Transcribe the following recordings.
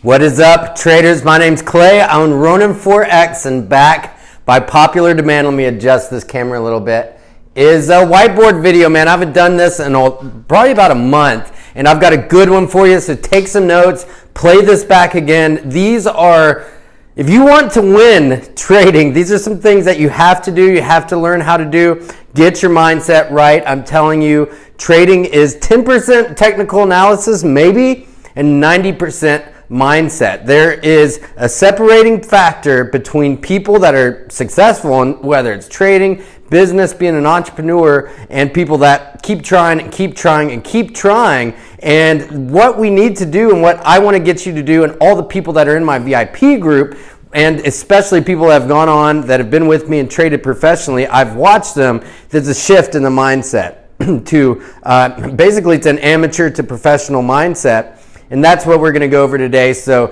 What is up, traders? My name's Clay. I own Ronin Forex, and back by popular demand, let me adjust this camera a little bit, is a whiteboard video, man. I haven't done this in probably about a month, and I've got a good one for you, so take some notes, play this back again. These are, if you want to win trading, these are some things that you have to do, you have to learn how to do. Get your mindset right. I'm telling you, trading is 10% technical analysis, maybe, and 90% mindset. There is a separating factor between people that are successful, in whether it's trading, business, being an entrepreneur, and people that keep trying and keep trying and keep trying. And what we need to do, and what I want to get you to do, and all the people that are in my VIP group, and especially people that have gone on, that have been with me and traded professionally, I've watched them. There's a shift in the mindset to basically it's an amateur to professional mindset. And that's what we're going to go over today. So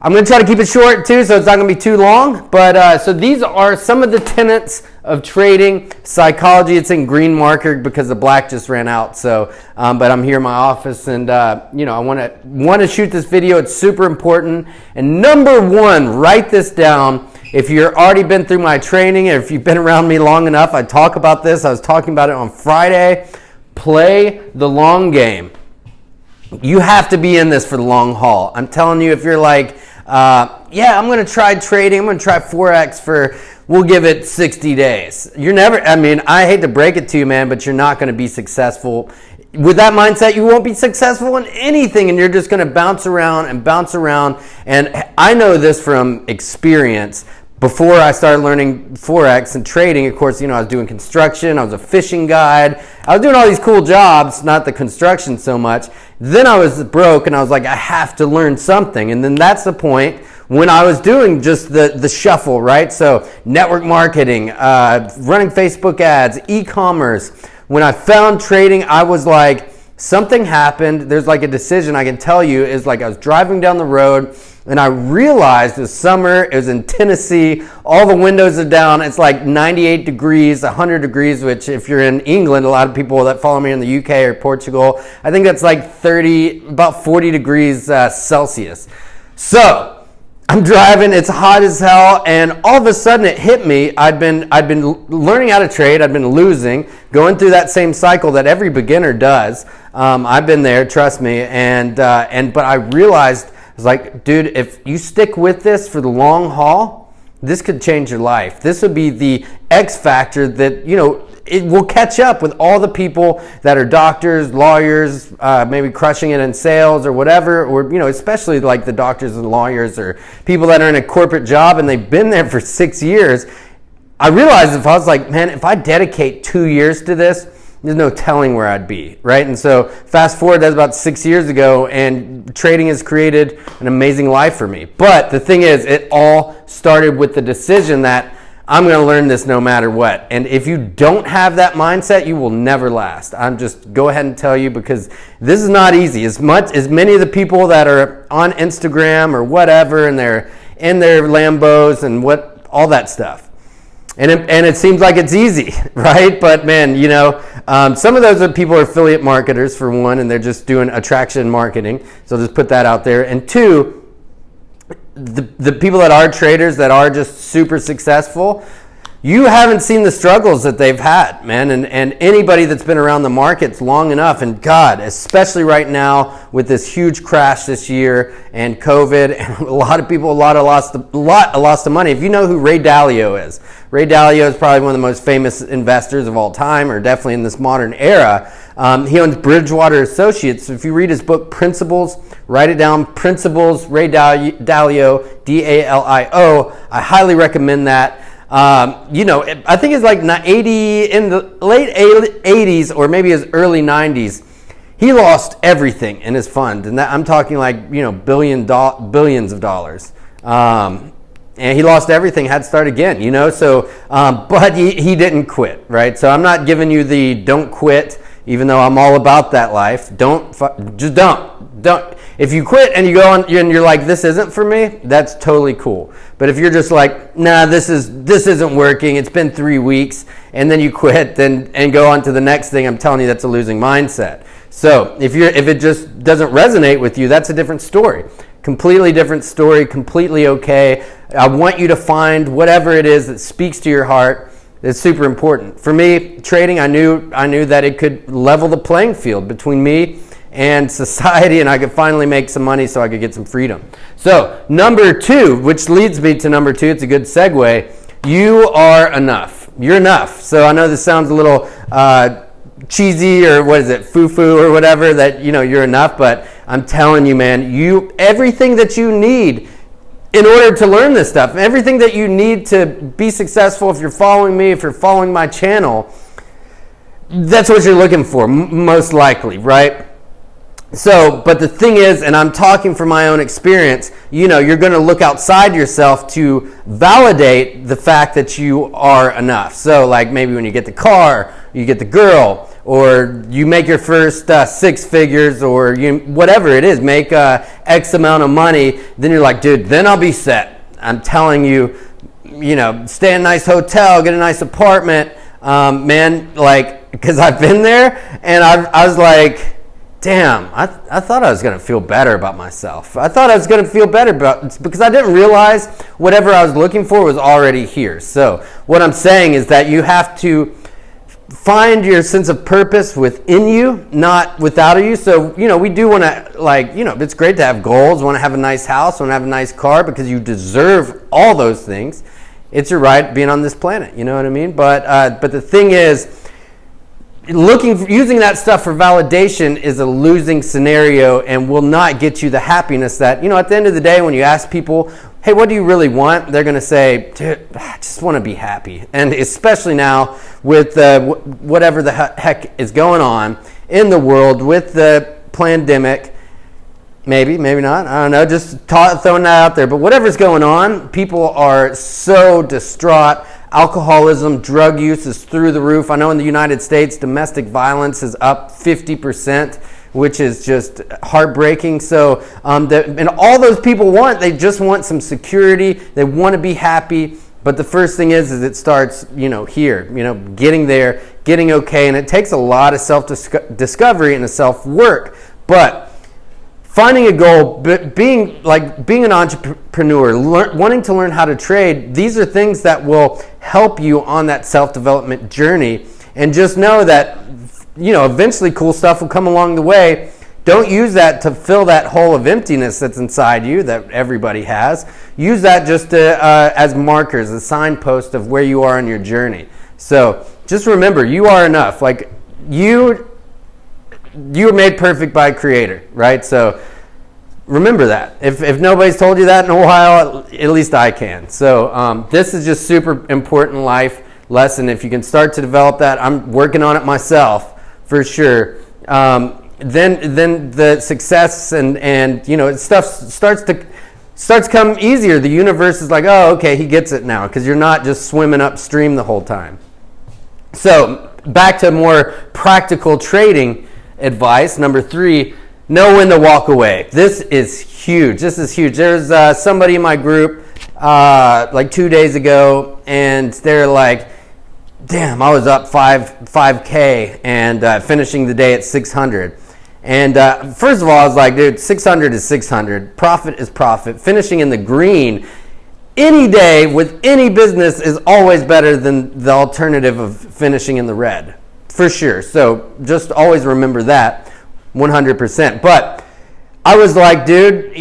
I'm going to try to keep it short too, so it's not going to be too long. But so these are some of the tenets of trading psychology. It's in green marker because the black just ran out. So, but I'm here in my office, and you know, I want to shoot this video. It's super important. And number one, write this down. If you've already been through my training, and if you've been around me long enough, I talk about this. I was talking about it on Friday. Play the long game. You have to be in this for the long haul. I'm telling you, if you're like, yeah, I'm going to try trading, I'm going to try Forex for, we'll give it 60 days. You're never, I mean, I hate to break it to you, man, but you're not going to be successful. With that mindset, you won't be successful in anything, and you're just going to bounce around and bounce around. And I know this from experience. Before I started learning Forex and trading, of course, you know, I was doing construction, I was a fishing guide, I was doing all these cool jobs, not the construction so much. Then I was broke, and I was like, I have to learn something. And then that's the point when I was doing just the shuffle, right? So network marketing, running Facebook ads, e-commerce. When I found trading, I was like, something happened. There's like a decision I can tell you is like I was driving down the road, and I realized it was summer, it was in Tennessee, all the windows are down, it's like 98 degrees, 100 degrees, which if you're in England, a lot of people that follow me in the UK or Portugal, I think that's like about 40 degrees Celsius. So I'm driving, it's hot as hell, and all of a sudden it hit me. I'd been learning how to trade, I'd been losing, going through that same cycle that every beginner does. I've been there, trust me, but I realized, I was like, dude, if you stick with this for the long haul, this could change your life. This would be the X factor that, you know, it will catch up with all the people that are doctors, lawyers, maybe crushing it in sales or whatever, or, you know, especially like the doctors and lawyers or people that are in a corporate job and they've been there for 6 years. I realized if I was like, man, if I dedicate 2 years to this, there's no telling where I'd be, right? And so fast forward, that's about 6 years ago, and trading has created an amazing life for me. But the thing is, it all started with the decision that I'm going to learn this no matter what. And if you don't have that mindset, you will never last. I'm just go ahead and tell you, because this is not easy. As many of the people that are on Instagram or whatever, and they're in their Lambos and all that stuff. And it seems like it's easy, right? But man, you know, some of those people are affiliate marketers, for one, and they're just doing attraction marketing. So just put that out there. And two, the people that are traders that are just super successful, you haven't seen the struggles that they've had, man. And anybody that's been around the markets long enough, and God, especially right now with this huge crash this year and COVID, and a lot of people, a lot lost of money. If you know who Ray Dalio is, Ray Dalio is probably one of the most famous investors of all time, or definitely in this modern era. He owns Bridgewater Associates. So if you read his book, Principles, write it down, Principles, Ray Dalio, D-A-L-I-O. I highly recommend that. You know, I think it's like in the late 80s or maybe his early 90s, he lost everything in his fund. And that, I'm talking like, you know, billions of dollars. And he lost everything, had to start again, you know. So, but he didn't quit, right? So I'm not giving you the don't quit, even though I'm all about that life. Just don't. If you quit and you go on and you're like, this isn't for me, that's totally cool. But if you're just like, nah, this isn't working, it's been 3 weeks, and then you quit and go on to the next thing, I'm telling you, that's a losing mindset. So if it just doesn't resonate with you, that's a different story. completely different story, completely okay. I want you to find whatever it is that speaks to your heart. It's super important. For me, trading, I knew that it could level the playing field between me and society, and I could finally make some money so I could get some freedom. So number 2, which leads me to number 2, it's a good segue. You are enough. You're enough. So I know this sounds a little cheesy, or what is it, foo-foo or whatever, that you're enough, but I'm telling you, man, everything that you need in order to learn this stuff, everything that you need to be successful, if you're following me, if you're following my channel, that's what you're looking for, most likely, right? So, but the thing is, and I'm talking from my own experience, you're going to look outside yourself to validate the fact that you are enough. So like maybe when you get the car, you get the girl, or you make your first 6 figures, or whatever it is, make X amount of money, then you're like, dude, then I'll be set. I'm telling you, stay in a nice hotel, get a nice apartment, man, like, because I've been there, and I was like, damn, I thought I was going to feel better about myself. I thought I was going to feel better because I didn't realize whatever I was looking for was already here. So what I'm saying is that you have to find your sense of purpose within you, not without you. So, we do want to, it's great to have goals, want to have a nice house, want to have a nice car, because you deserve all those things. It's your right being on this planet, you know what I mean? But the thing is, using that stuff for validation is a losing scenario and will not get you the happiness that, at the end of the day, when you ask people, hey, what do you really want? They're going to say, dude, I just want to be happy. And especially now with whatever the heck is going on in the world with the pandemic, maybe not, I don't know, just throwing that out there. But whatever's going on, people are so distraught. Alcoholism, drug use is through the roof. I know in the United States, domestic violence is up 50%, which is just heartbreaking. So, and all those people they just want some security. They want to be happy. But the first thing is it starts, here, getting there, getting okay. And it takes a lot of self-discovery and a self-work. But finding a goal, being an entrepreneur, wanting to learn how to trade, these are things that will help you on that self-development journey. And just know that, eventually cool stuff will come along the way. Don't use that to fill that hole of emptiness that's inside you that everybody has. Use that just as markers, a signpost of where you are in your journey. So just remember, you are enough. Like you were made perfect by a creator, right? So remember that. If nobody's told you that in a while, at least I can. So this is just super important life lesson. If you can start to develop that, I'm working on it myself for sure. Then the success and stuff starts to come easier. The universe is like, oh, okay, he gets it now, because you're not just swimming upstream the whole time. So back to more practical trading advice. Number 3, know when to walk away. This is huge. There's somebody in my group like 2 days ago, and they're like, damn, I was up 5K and finishing the day at 600. And first of all, I was like, dude, 600 is 600. Profit is profit. Finishing in the green any day with any business is always better than the alternative of finishing in the red, for sure. So just always remember that 100%. But I was like, dude,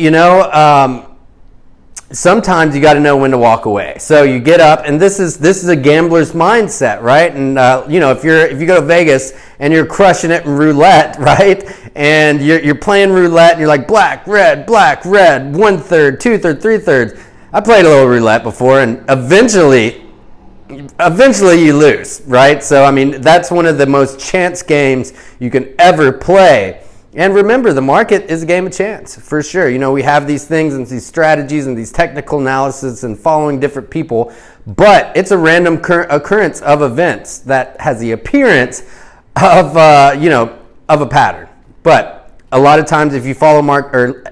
sometimes you got to know when to walk away. So you get up, and this is a gambler's mindset, right? And if you go to Vegas and you're crushing it in roulette, right? And you're playing roulette, and you're like black, red, 1/3, 2/3, 3/3. I played a little roulette before, and eventually you lose, right? So I mean, that's one of the most chance games you can ever play. And remember, the market is a game of chance, for sure. We have these things and these strategies and these technical analysis and following different people, but it's a random occurrence of events that has the appearance of a pattern. But a lot of times, if you follow Mark or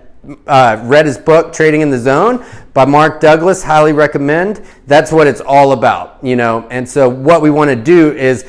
read his book, Trading in the Zone by Mark Douglas, highly recommend. That's what it's all about, And so what we want to do is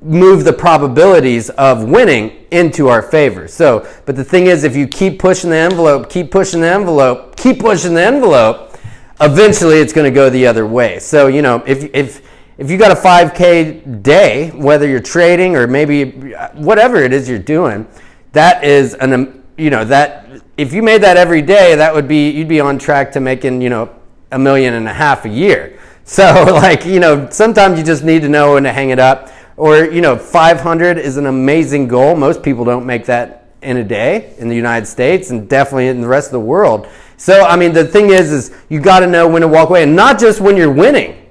move the probabilities of winning into our favor. So, but the thing is, if you keep pushing the envelope, keep pushing the envelope, keep pushing the envelope, eventually it's going to go the other way. So, you know, if you got a 5K day, whether you're trading or maybe whatever it is you're doing, that is that if you made that every day, that would be, you'd be on track to making, you know, $1.5 million a year. So like, you know, sometimes you just need to know when to hang it up. Or, you know, 500 is an amazing goal. Most people don't make that in a day in the United States and definitely in the rest of the world. So, I mean, the thing is you got to know when to walk away, and not just when you're winning,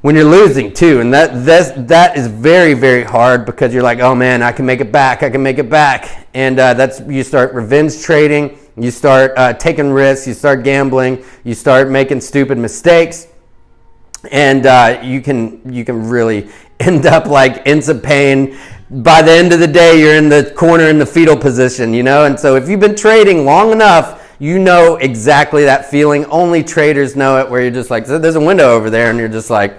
when you're losing too. And that is very, very hard, because you're like, oh man, I can make it back. And you start revenge trading. You start taking risks. You start gambling. You start making stupid mistakes. And you can really end up like in some pain. By the end of the day, you're in the corner in the fetal position, you know? And so if you've been trading long enough, you know exactly that feeling. Only traders know it, where you're just like, there's a window over there, and you're just like,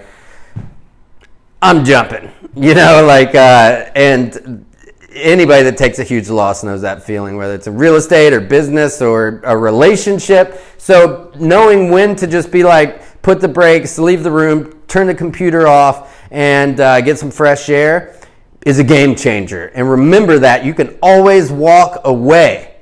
I'm jumping, you know? Like, and anybody that takes a huge loss knows that feeling, whether it's a real estate or business or a relationship. So knowing when to just be like, put the brakes, leave the room, turn the computer off, and get some fresh air is a game changer. And remember that you can always walk away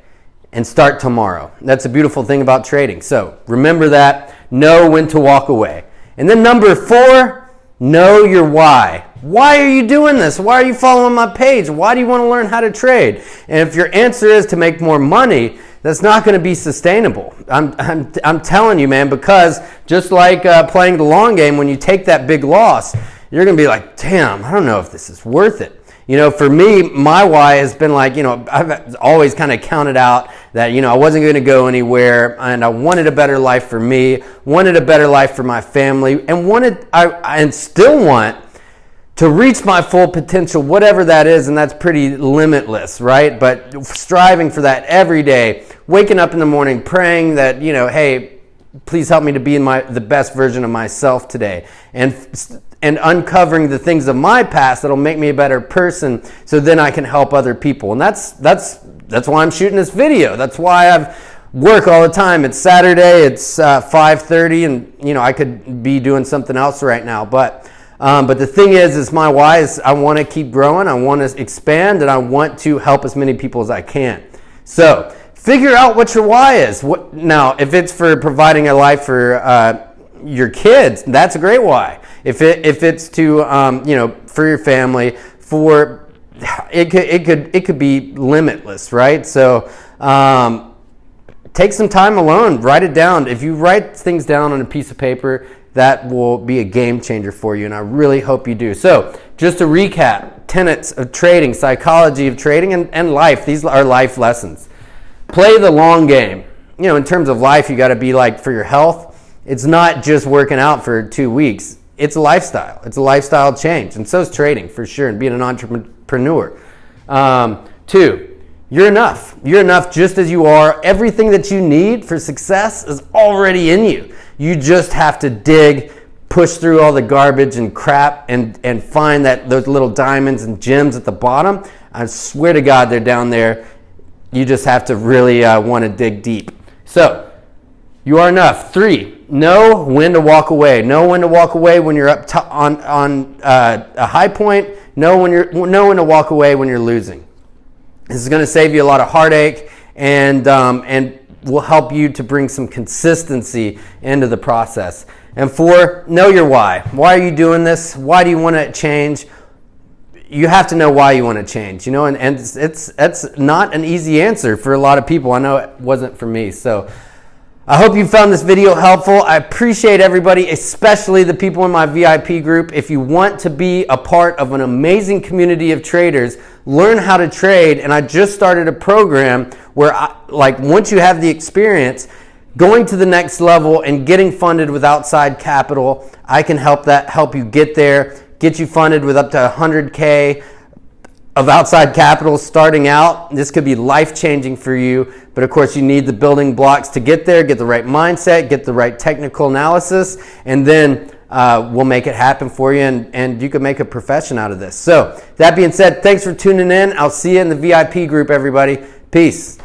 and start tomorrow. That's a beautiful thing about trading. So remember that. Know when to walk away. And then number 4, know your why. Why are you doing this? Why are you following my page? Why do you want to learn how to trade? And if your answer is to make more money, that's not going to be sustainable. I'm telling you, man, because just like playing the long game, when you take that big loss, you're going to be like, damn, I don't know if this is worth it. You know, for me, my why has been like, you know, I've always kind of counted out that, you know, I wasn't going to go anywhere, and I wanted a better life for me, wanted a better life for my family, and still want to reach my full potential, whatever that is, and that's pretty limitless, right? But striving for that every day, waking up in the morning, praying that, you know, hey, please help me to be the best version of myself today, and uncovering the things of my past that'll make me a better person, so then I can help other people. And that's why I'm shooting this video. That's why I work all the time. It's Saturday, it's 5:30, and you know, I could be doing something else right now, but the thing is my why is I want to keep growing, I want to expand, and I want to help as many people as I can. So figure out what your why is. Now, if it's for providing a life for your kids, that's a great why. If it's to you know, for your family, it could be limitless, right? So take some time alone, write it down. If you write things down on a piece of paper, that will be a game changer for you, and I really hope you do. So just to recap, tenets of trading, psychology of trading, and life. These are life lessons. Play the long game. You know, in terms of life, you got to be like, for your health, it's not just working out for 2 weeks. It's a lifestyle. It's a lifestyle change, and so is trading for sure, and being an entrepreneur. 2, you're enough. You're enough just as you are. Everything that you need for success is already in you. You just have to dig, push through all the garbage and crap, and find those little diamonds and gems at the bottom. I swear to God, they're down there. You just have to really want to dig deep. So you are enough. 3, know when to walk away. Know when to walk away when you're up on a high point. Know when to walk away when you're losing. This is going to save you a lot of heartache, and will help you to bring some consistency into the process. And 4, know your why. Why are you doing this? Why do you want to change? You have to know why you want to change, you know, and it's not an easy answer for a lot of people. I know it wasn't for me. So I hope you found this video helpful. I appreciate everybody, especially the people in my VIP group. If you want to be a part of an amazing community of traders, learn how to trade. And I just started a program where, once you have the experience, going to the next level and getting funded with outside capital, I can help you get there, get you funded with up to 100K of outside capital starting out. This could be life-changing for you, but of course you need the building blocks to get there, get the right mindset, get the right technical analysis, and then we'll make it happen for you, and you can make a profession out of this. So that being said, thanks for tuning in. I'll see you in the VIP group, everybody. Peace.